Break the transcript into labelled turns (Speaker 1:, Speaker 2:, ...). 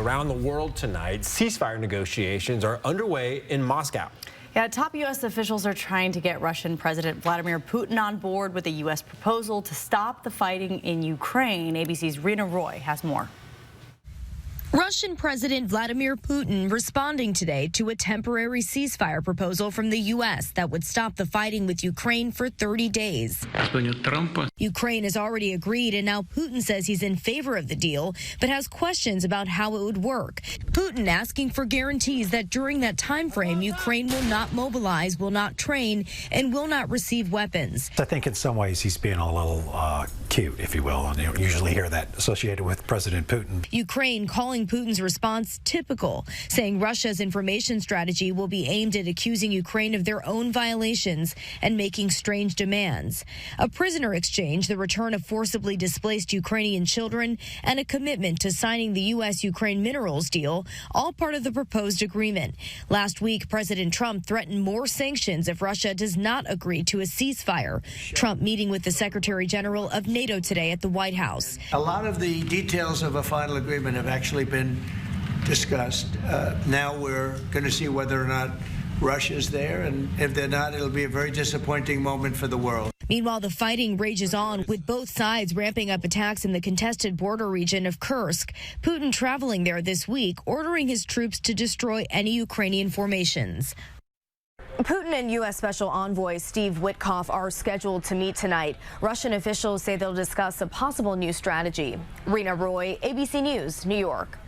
Speaker 1: around the world tonight. Ceasefire negotiations are underway in Moscow.
Speaker 2: Yeah, top U.S. officials are trying to get Russian President Vladimir Putin on board with a U.S. proposal to stop the fighting in Ukraine. ABC's Rena Roy has more.
Speaker 3: Russian President Vladimir Putin responding today to a temporary ceasefire proposal from the U.S. that would stop the fighting with Ukraine for 30 days. Ukraine has already agreed, and now Putin says he's in favor of the deal, but has questions about how it would work. Putin asking for guarantees that during that time frame, Ukraine will not mobilize, will not train, and will not receive weapons.
Speaker 4: I think in some ways he's being a little cute, if you will, and you don't usually hear that associated with President Putin.
Speaker 3: Ukraine calling Putin's response typical, saying Russia's information strategy will be aimed at accusing Ukraine of their own violations and making strange demands. A prisoner exchange, the return of forcibly displaced Ukrainian children, and a commitment to signing the U.S.-Ukraine minerals deal, all part of the proposed agreement. Last week, President Trump threatened more sanctions if Russia does not agree to a ceasefire. Trump meeting with the Secretary General of NATO today at the White House.
Speaker 5: A lot of the details of a final agreement have actually been discussed. Now we're going to see whether or not Russia's there, and if they're not, it'll be a very disappointing moment for the world.
Speaker 3: Meanwhile, the fighting rages on, with both sides ramping up attacks in the contested border region of Kursk. Putin traveling there this week, ordering his troops to destroy any Ukrainian formations.
Speaker 6: Putin and U.S. Special Envoy Steve Witkoff are scheduled to meet tonight. Russian officials say they'll discuss a possible new strategy. Rena Roy, ABC News, New York.